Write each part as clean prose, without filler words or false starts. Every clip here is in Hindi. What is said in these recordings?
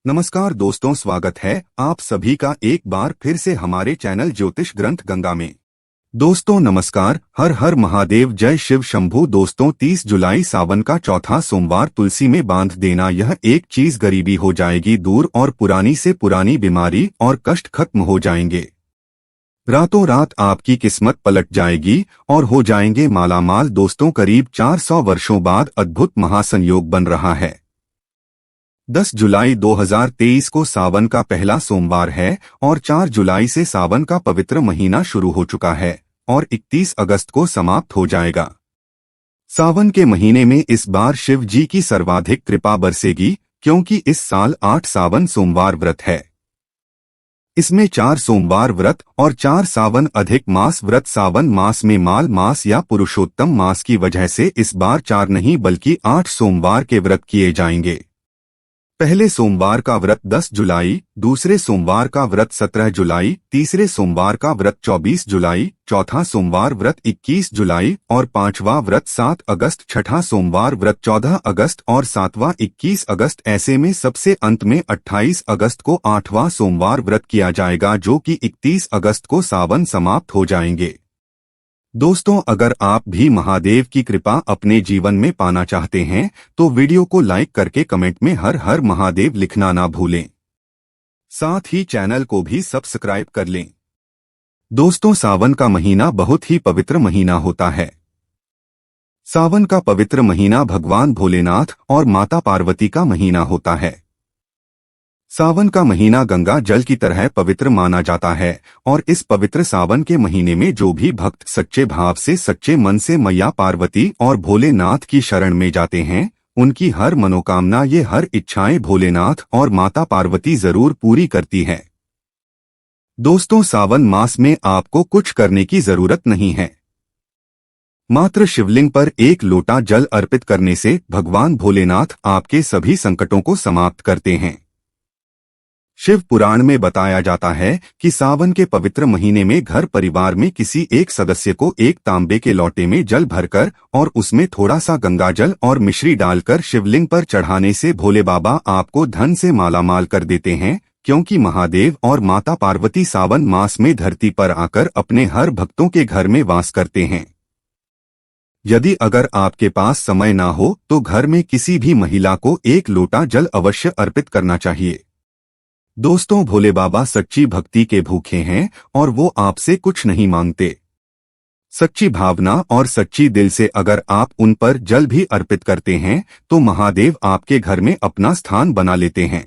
नमस्कार दोस्तों, स्वागत है आप सभी का एक बार फिर से हमारे चैनल ज्योतिष ग्रंथ गंगा में। दोस्तों नमस्कार, हर हर महादेव, जय शिव शंभू। दोस्तों 30 जुलाई सावन का चौथा सोमवार तुलसी में बांध देना, यह एक चीज गरीबी हो जाएगी दूर और पुरानी से पुरानी बीमारी और कष्ट खत्म हो जाएंगे। रातों रात आपकी किस्मत पलट जाएगी और हो जाएंगे मालामाल। दोस्तों करीब 400 वर्षों बाद अद्भुत महासंयोग बन रहा है। 10 जुलाई 2023 को सावन का पहला सोमवार है और 4 जुलाई से सावन का पवित्र महीना शुरू हो चुका है और 31 अगस्त को समाप्त हो जाएगा। सावन के महीने में इस बार शिव जी की सर्वाधिक कृपा बरसेगी, क्योंकि इस साल 8 सावन सोमवार व्रत है। इसमें 4 सोमवार व्रत और 4 सावन अधिक मास व्रत। सावन मास में माल मास या पुरुषोत्तम मास की वजह से इस बार 4 नहीं बल्कि 8 सोमवार के व्रत किए जाएंगे। पहले सोमवार का व्रत 10 जुलाई, दूसरे सोमवार का व्रत 17 जुलाई, तीसरे सोमवार का व्रत 24 जुलाई, चौथा सोमवार व्रत 21 जुलाई और पांचवा व्रत 7 अगस्त, छठा सोमवार व्रत 14 अगस्त और सातवां 21 अगस्त। ऐसे में सबसे अंत में 28 अगस्त को 8वां सोमवार व्रत किया जाएगा, जो कि 31 अगस्त को सावन समाप्त हो जाएंगे। दोस्तों अगर आप भी महादेव की कृपा अपने जीवन में पाना चाहते हैं तो वीडियो को लाइक करके कमेंट में हर हर महादेव लिखना ना भूलें। साथ ही चैनल को भी सब्सक्राइब कर लें। दोस्तों सावन का महीना बहुत ही पवित्र महीना होता है। सावन का पवित्र महीना भगवान भोलेनाथ और माता पार्वती का महीना होता है। सावन का महीना गंगा जल की तरह पवित्र माना जाता है और इस पवित्र सावन के महीने में जो भी भक्त सच्चे भाव से सच्चे मन से मैया पार्वती और भोलेनाथ की शरण में जाते हैं, उनकी हर मनोकामना, ये हर इच्छाएं भोलेनाथ और माता पार्वती जरूर पूरी करती है। दोस्तों सावन मास में आपको कुछ करने की जरूरत नहीं है। मात्र शिवलिंग पर एक लोटा जल अर्पित करने से भगवान भोलेनाथ आपके सभी संकटों को समाप्त करते हैं। शिव पुराण में बताया जाता है कि सावन के पवित्र महीने में घर परिवार में किसी एक सदस्य को एक तांबे के लोटे में जल भरकर और उसमें थोड़ा सा गंगा जल और मिश्री डालकर शिवलिंग पर चढ़ाने से भोले बाबा आपको धन से मालामाल कर देते हैं, क्योंकि महादेव और माता पार्वती सावन मास में धरती पर आकर अपने हर भक्तों के घर में वास करते हैं। यदि अगर आपके पास समय ना हो तो घर में किसी भी महिला को एक लोटा जल अवश्य अर्पित करना चाहिए। दोस्तों भोले बाबा सच्ची भक्ति के भूखे हैं और वो आपसे कुछ नहीं मांगते। सच्ची भावना और सच्ची दिल से अगर आप उन पर जल भी अर्पित करते हैं तो महादेव आपके घर में अपना स्थान बना लेते हैं।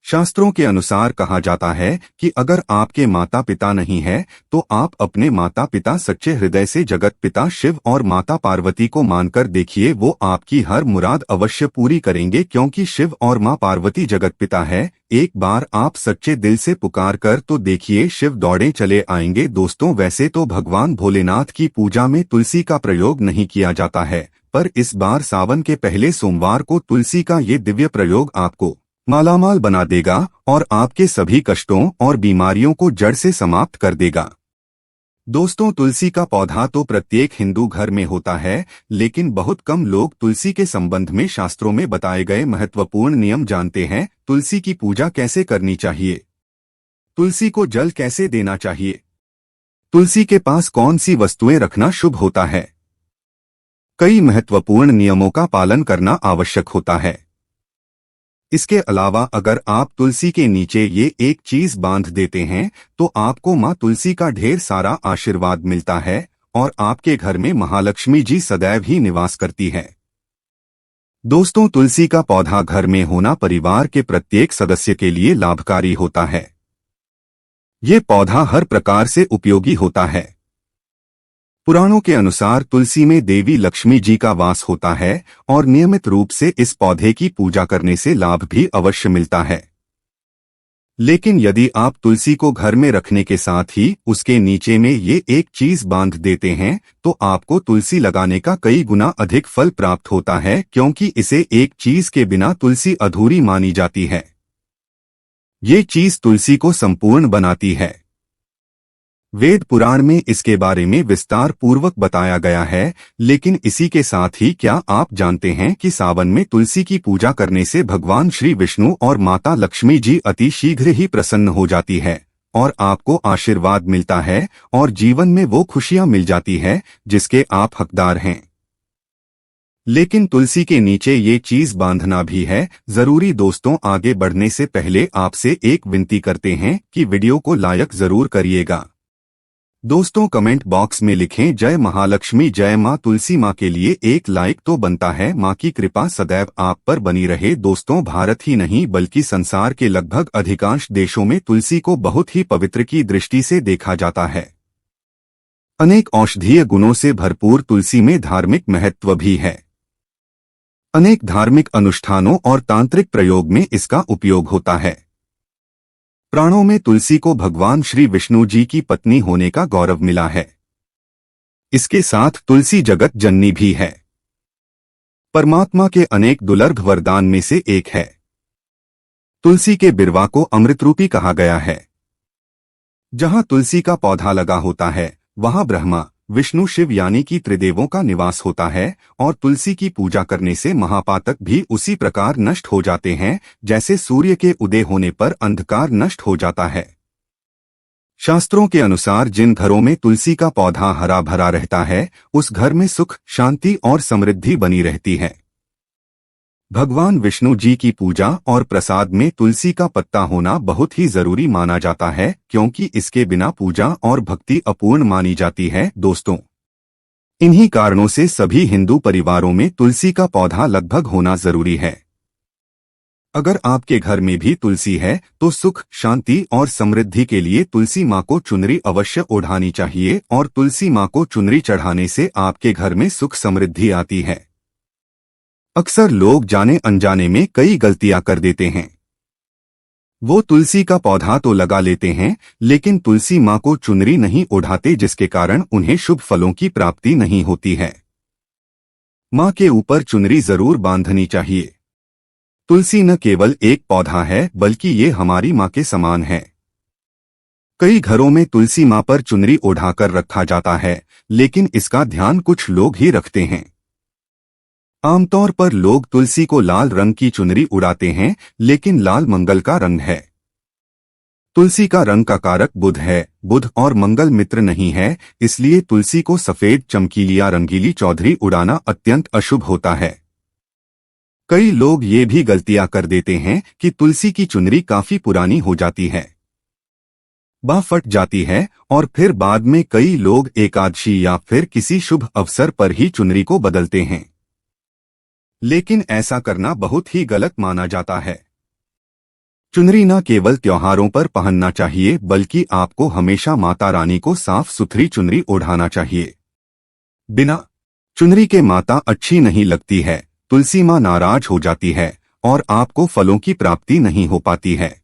शास्त्रों के अनुसार कहा जाता है कि अगर आपके माता पिता नहीं है तो आप अपने माता पिता सच्चे हृदय से जगत पिता शिव और माता पार्वती को मानकर देखिए, वो आपकी हर मुराद अवश्य पूरी करेंगे, क्योंकि शिव और मां पार्वती जगत पिता है। एक बार आप सच्चे दिल से पुकार कर तो देखिए, शिव दौड़े चले आएंगे। दोस्तों वैसे तो भगवान भोलेनाथ की पूजा में तुलसी का प्रयोग नहीं किया जाता है, पर इस बार सावन के पहले सोमवार को तुलसी का ये दिव्य प्रयोग आपको मालामाल बना देगा और आपके सभी कष्टों और बीमारियों को जड़ से समाप्त कर देगा। दोस्तों तुलसी का पौधा तो प्रत्येक हिंदू घर में होता है, लेकिन बहुत कम लोग तुलसी के संबंध में शास्त्रों में बताए गए महत्वपूर्ण नियम जानते हैं। तुलसी की पूजा कैसे करनी चाहिए, तुलसी को जल कैसे देना चाहिए, तुलसी के पास कौन सी वस्तुएं रखना शुभ होता है, कई महत्वपूर्ण नियमों का पालन करना आवश्यक होता है। इसके अलावा अगर आप तुलसी के नीचे ये एक चीज बांध देते हैं तो आपको मां तुलसी का ढेर सारा आशीर्वाद मिलता है और आपके घर में महालक्ष्मी जी सदैव ही निवास करती है। दोस्तों तुलसी का पौधा घर में होना परिवार के प्रत्येक सदस्य के लिए लाभकारी होता है। ये पौधा हर प्रकार से उपयोगी होता है। पुराणों के अनुसार तुलसी में देवी लक्ष्मी जी का वास होता है और नियमित रूप से इस पौधे की पूजा करने से लाभ भी अवश्य मिलता है। लेकिन यदि आप तुलसी को घर में रखने के साथ ही उसके नीचे में ये एक चीज बांध देते हैं तो आपको तुलसी लगाने का कई गुना अधिक फल प्राप्त होता है, क्योंकि इसे एक चीज के बिना तुलसी अधूरी मानी जाती है। ये चीज तुलसी को संपूर्ण बनाती है। वेद पुराण में इसके बारे में विस्तार पूर्वक बताया गया है, लेकिन इसी के साथ ही क्या आप जानते हैं कि सावन में तुलसी की पूजा करने से भगवान श्री विष्णु और माता लक्ष्मी जी अति शीघ्र ही प्रसन्न हो जाती है और आपको आशीर्वाद मिलता है और जीवन में वो खुशियां मिल जाती है जिसके आप हकदार हैं। लेकिन तुलसी के नीचे ये चीज बांधना भी है जरूरी। दोस्तों, आगे बढ़ने से पहले आपसे एक विनती करते हैं कि वीडियो को लाइक जरूर करिएगा। दोस्तों, कमेंट बॉक्स में लिखें जय महालक्ष्मी जय मां तुलसी। मां के लिए एक लाइक तो बनता है। मां की कृपा सदैव आप पर बनी रहे। दोस्तों, भारत ही नहीं बल्कि संसार के लगभग अधिकांश देशों में तुलसी को बहुत ही पवित्र की दृष्टि से देखा जाता है। अनेक औषधीय गुणों से भरपूर तुलसी में धार्मिक महत्व भी है। अनेक धार्मिक अनुष्ठानों और तांत्रिक प्रयोग में इसका उपयोग होता है। पुराणों में तुलसी को भगवान श्री विष्णु जी की पत्नी होने का गौरव मिला है। इसके साथ तुलसी जगत जननी भी है। परमात्मा के अनेक दुर्लभ वरदान में से एक है। तुलसी के बिरवा को अमृतरूपी कहा गया है। जहां तुलसी का पौधा लगा होता है वहां ब्रह्मा विष्णु शिव यानी कि त्रिदेवों का निवास होता है और तुलसी की पूजा करने से महापातक भी उसी प्रकार नष्ट हो जाते हैं जैसे सूर्य के उदय होने पर अंधकार नष्ट हो जाता है। शास्त्रों के अनुसार जिन घरों में तुलसी का पौधा हरा भरा रहता है उस घर में सुख शांति और समृद्धि बनी रहती है। भगवान विष्णु जी की पूजा और प्रसाद में तुलसी का पत्ता होना बहुत ही जरूरी माना जाता है क्योंकि इसके बिना पूजा और भक्ति अपूर्ण मानी जाती है। दोस्तों, इन्हीं कारणों से सभी हिंदू परिवारों में तुलसी का पौधा लगभग होना जरूरी है। अगर आपके घर में भी तुलसी है तो सुख शांति और समृद्धि के लिए तुलसी माँ को चुनरी अवश्य ओढ़ानी चाहिए और तुलसी माँ को चुनरी चढ़ाने से आपके घर में सुख समृद्धि आती है। अक्सर लोग जाने अनजाने में कई गलतियां कर देते हैं। वो तुलसी का पौधा तो लगा लेते हैं लेकिन तुलसी माँ को चुनरी नहीं ओढ़ाते जिसके कारण उन्हें शुभ फलों की प्राप्ति नहीं होती है। माँ के ऊपर चुनरी जरूर बांधनी चाहिए। तुलसी न केवल एक पौधा है बल्कि ये हमारी माँ के समान है। कई घरों में तुलसी माँ पर चुनरी ओढ़ाकर रखा जाता है लेकिन इसका ध्यान कुछ लोग ही रखते हैं। आमतौर पर लोग तुलसी को लाल रंग की चुनरी उड़ाते हैं लेकिन लाल मंगल का रंग है। तुलसी का रंग का कारक बुध है। बुध और मंगल मित्र नहीं है, इसलिए तुलसी को सफेद चमकीली या रंगीली चौधरी उड़ाना अत्यंत अशुभ होता है। कई लोग ये भी गलतियां कर देते हैं कि तुलसी की चुनरी काफी पुरानी हो जाती है, बाह फट जाती है और फिर बाद में कई लोग एकादशी या फिर किसी शुभ अवसर पर ही चुनरी को बदलते हैं। लेकिन ऐसा करना बहुत ही गलत माना जाता है। चुनरी न केवल त्योहारों पर पहनना चाहिए बल्कि आपको हमेशा माता रानी को साफ सुथरी चुनरी ओढ़ाना चाहिए। बिना चुनरी के माता अच्छी नहीं लगती है, तुलसी माँ नाराज हो जाती है और आपको फलों की प्राप्ति नहीं हो पाती है।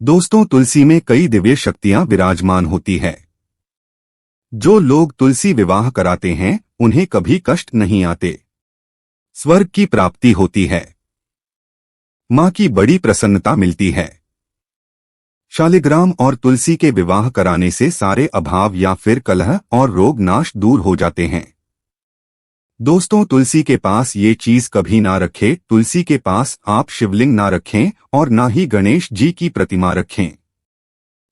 दोस्तों, तुलसी में कई दिव्य शक्तियां विराजमान होती है। जो लोग तुलसी विवाह कराते हैं उन्हें कभी कष्ट नहीं आते, स्वर्ग की प्राप्ति होती है, मां की बड़ी प्रसन्नता मिलती है। शालिग्राम और तुलसी के विवाह कराने से सारे अभाव या फिर कलह और रोग नाश दूर हो जाते हैं। दोस्तों, तुलसी के पास ये चीज कभी ना रखें। तुलसी के पास आप शिवलिंग ना रखें और ना ही गणेश जी की प्रतिमा रखें।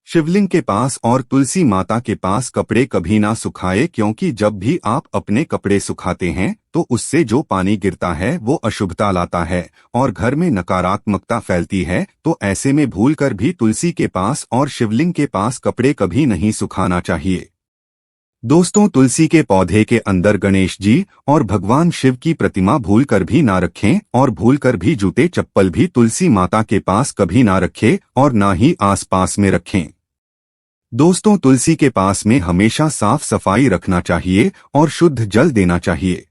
शिवलिंग के पास और तुलसी माता के पास कपड़े कभी ना सुखाए क्योंकि जब भी आप अपने कपड़े सुखाते हैं तो उससे जो पानी गिरता है वो अशुभता लाता है और घर में नकारात्मकता फैलती है। तो ऐसे में भूलकर भी तुलसी के पास और शिवलिंग के पास कपड़े कभी नहीं सुखाना चाहिए। दोस्तों, तुलसी के पौधे के अंदर गणेश जी और भगवान शिव की प्रतिमा भूलकर भी ना रखें और भूलकर भी जूते चप्पल भी तुलसी माता के पास कभी ना रखें और ना ही आसपास में रखें। दोस्तों, तुलसी के पास में हमेशा साफ सफाई रखना चाहिए और शुद्ध जल देना चाहिए।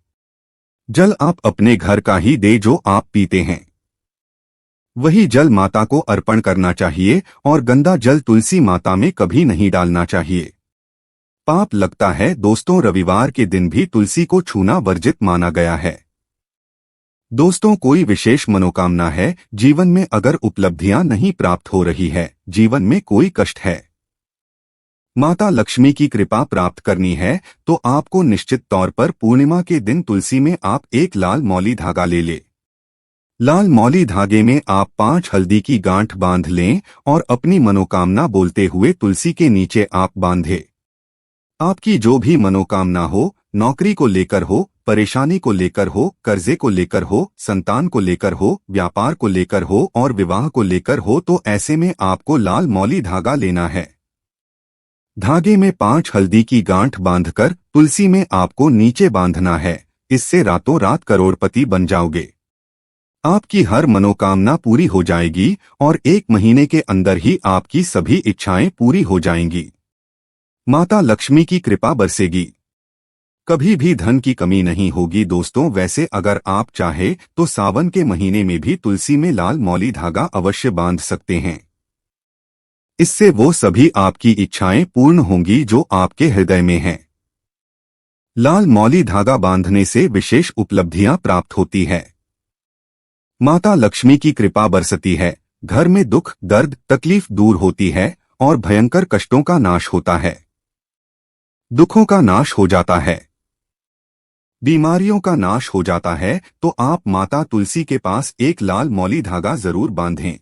जल आप अपने घर का ही दे जो आप पीते हैं, वही जल माता को अर्पण करना चाहिए और गंदा जल तुलसी माता में कभी नहीं डालना चाहिए, पाप लगता है। दोस्तों, रविवार के दिन भी तुलसी को छूना वर्जित माना गया है। दोस्तों, कोई विशेष मनोकामना है, जीवन में अगर उपलब्धियां नहीं प्राप्त हो रही है, जीवन में कोई कष्ट है, माता लक्ष्मी की कृपा प्राप्त करनी है तो आपको निश्चित तौर पर पूर्णिमा के दिन तुलसी में आप एक लाल मौली धागा ले लें। लाल मौली धागे में आप 5 हल्दी की गांठ बांध लें और अपनी मनोकामना बोलते हुए तुलसी के नीचे आप बांधे। आपकी जो भी मनोकामना हो, नौकरी को लेकर हो, परेशानी को लेकर हो, कर्जे को लेकर हो, संतान को लेकर हो, व्यापार को लेकर हो और विवाह को लेकर हो, तो ऐसे में आपको लाल मौली धागा लेना है। धागे में 5 हल्दी की गांठ बांधकर तुलसी में आपको नीचे बांधना है। इससे रातों रात करोड़पति बन जाओगे। आपकी हर मनोकामना पूरी हो जाएगी और 1 महीने के अंदर ही आपकी सभी इच्छाएं पूरी हो जाएंगी। माता लक्ष्मी की कृपा बरसेगी। कभी भी धन की कमी नहीं होगी दोस्तों। वैसे अगर आप चाहे तो सावन के महीने में भी तुलसी में लाल मौली धागा अवश्य बांध सकते हैं। इससे वो सभी आपकी इच्छाएं पूर्ण होंगी जो आपके हृदय में हैं। लाल मौली धागा बांधने से विशेष उपलब्धियां प्राप्त होती है। माता लक्ष्मी की कृपा बरसती है। घर में दुख, दर्द, तकलीफ दूर होती है और भयंकर कष्टों का नाश होता है। दुखों का नाश हो जाता है, बीमारियों का नाश हो जाता है। तो आप माता तुलसी के पास एक लाल मौली धागा जरूर बांधें।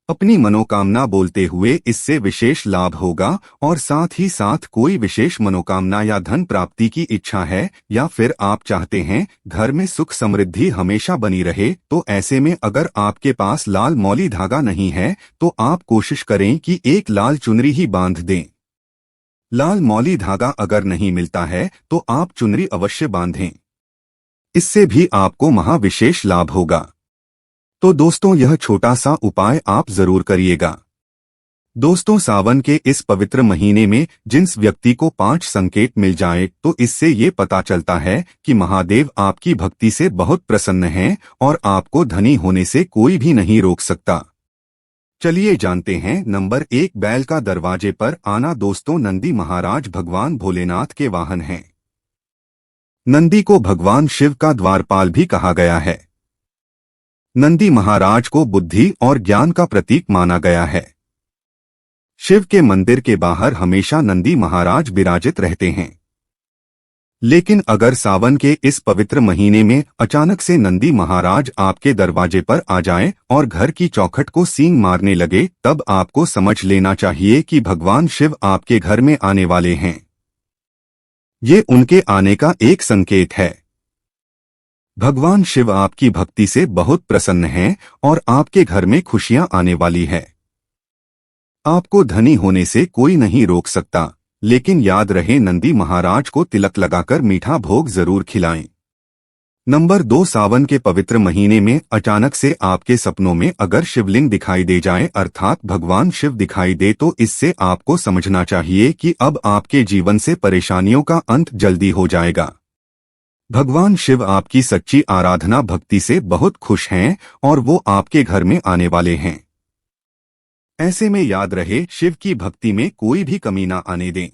अपनी मनोकामना बोलते हुए इससे विशेष लाभ होगा और साथ ही साथ कोई विशेष मनोकामना या धन प्राप्ति की इच्छा है या फिर आप चाहते हैं घर में सुख समृद्धि हमेशा बनी रहे, तो ऐसे में अगर आपके पास लाल मौली धागा नहीं है तो आप कोशिश करें कि एक लाल चुनरी ही बांध दें। लाल मौली धागा अगर नहीं मिलता है तो आप चुनरी अवश्य बांधें। इससे भी आपको महाविशेष लाभ होगा। तो दोस्तों यह छोटा सा उपाय आप जरूर करिएगा। दोस्तों सावन के इस पवित्र महीने में जिस व्यक्ति को 5 संकेत मिल जाए तो इससे ये पता चलता है कि महादेव आपकी भक्ति से बहुत प्रसन्न हैं और आपको धनी होने से कोई भी नहीं रोक सकता। चलिए जानते हैं। नंबर 1, बैल का दरवाजे पर आना। दोस्तों नंदी महाराज भगवान भोलेनाथ के वाहन हैं। नंदी को भगवान शिव का द्वारपाल भी कहा गया है। नंदी महाराज को बुद्धि और ज्ञान का प्रतीक माना गया है। शिव के मंदिर के बाहर हमेशा नंदी महाराज विराजित रहते हैं। लेकिन अगर सावन के इस पवित्र महीने में अचानक से नंदी महाराज आपके दरवाजे पर आ जाएं और घर की चौखट को सींग मारने लगे, तब आपको समझ लेना चाहिए कि भगवान शिव आपके घर में आने वाले हैं। ये उनके आने का एक संकेत है। भगवान शिव आपकी भक्ति से बहुत प्रसन्न हैं और आपके घर में खुशियां आने वाली है। आपको धनी होने से कोई नहीं रोक सकता, लेकिन याद रहे नंदी महाराज को तिलक लगाकर मीठा भोग जरूर खिलाएं। नंबर 2, सावन के पवित्र महीने में अचानक से आपके सपनों में अगर शिवलिंग दिखाई दे जाए अर्थात भगवान शिव दिखाई दे, तो इससे आपको समझना चाहिए कि अब आपके जीवन से परेशानियों का अंत जल्दी हो जाएगा। भगवान शिव आपकी सच्ची आराधना भक्ति से बहुत खुश हैं और वो आपके घर में आने वाले हैं। ऐसे में याद रहे शिव की भक्ति में कोई भी कमी ना आने दें।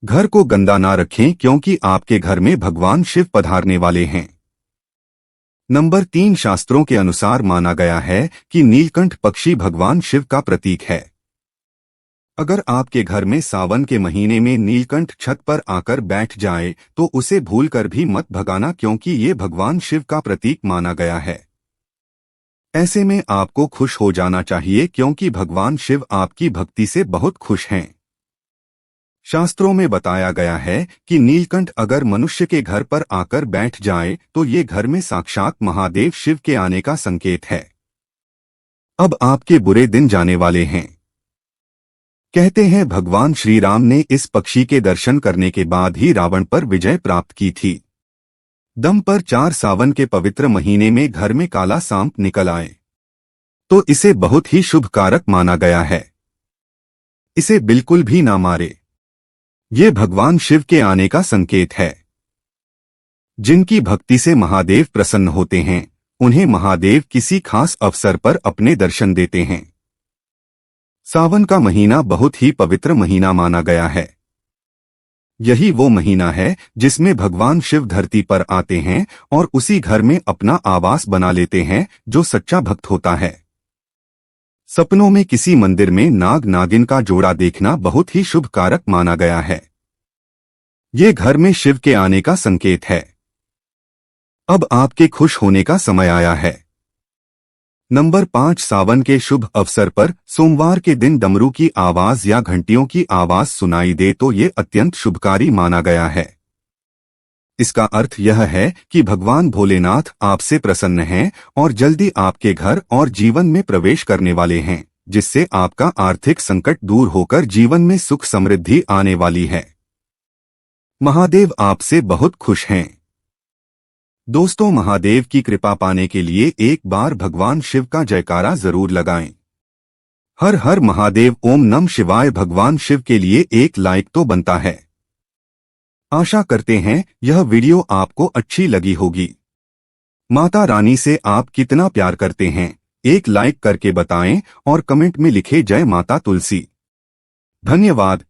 घर को गंदा ना रखें क्योंकि आपके घर में भगवान शिव पधारने वाले हैं। नंबर 3, शास्त्रों के अनुसार माना गया है कि नीलकंठ पक्षी भगवान शिव का प्रतीक है। अगर आपके घर में सावन के महीने में नीलकंठ छत पर आकर बैठ जाए तो उसे भूलकर भी मत भगाना, क्योंकि ये भगवान शिव का प्रतीक माना गया है। ऐसे में आपको खुश हो जाना चाहिए क्योंकि भगवान शिव आपकी भक्ति से बहुत खुश हैं। शास्त्रों में बताया गया है कि नीलकंठ अगर मनुष्य के घर पर आकर बैठ जाए तो ये घर में साक्षात महादेव शिव के आने का संकेत है। अब आपके बुरे दिन जाने वाले हैं। कहते हैं भगवान श्री राम ने इस पक्षी के दर्शन करने के बाद ही रावण पर विजय प्राप्त की थी। दम पर 4 सावन के पवित्र महीने में घर में काला सांप निकल आए तो इसे बहुत ही शुभ कारक माना गया है। इसे बिल्कुल भी ना मारे। ये भगवान शिव के आने का संकेत है। जिनकी भक्ति से महादेव प्रसन्न होते हैं उन्हें महादेव किसी खास अवसर पर अपने दर्शन देते हैं। सावन का महीना बहुत ही पवित्र महीना माना गया है। यही वो महीना है जिसमें भगवान शिव धरती पर आते हैं और उसी घर में अपना आवास बना लेते हैं जो सच्चा भक्त होता है। सपनों में किसी मंदिर में नाग नागिन का जोड़ा देखना बहुत ही शुभ कारक माना गया है। ये घर में शिव के आने का संकेत है। अब आपके खुश होने का समय आया है। नंबर 5, सावन के शुभ अवसर पर सोमवार के दिन डमरू की आवाज या घंटियों की आवाज सुनाई दे तो ये अत्यंत शुभकारी माना गया है। इसका अर्थ यह है कि भगवान भोलेनाथ आपसे प्रसन्न हैं और जल्दी आपके घर और जीवन में प्रवेश करने वाले हैं, जिससे आपका आर्थिक संकट दूर होकर जीवन में सुख समृद्धि आने वाली है। महादेव आपसे बहुत खुश हैं। दोस्तों, महादेव की कृपा पाने के लिए एक बार भगवान शिव का जयकारा जरूर लगाएं। हर हर महादेव, ओम नमः शिवाय। भगवान शिव के लिए एक लाइक तो बनता है। आशा करते हैं यह वीडियो आपको अच्छी लगी होगी। माता रानी से आप कितना प्यार करते हैं, एक लाइक करके बताएं और कमेंट में लिखें जय माता तुलसी। धन्यवाद।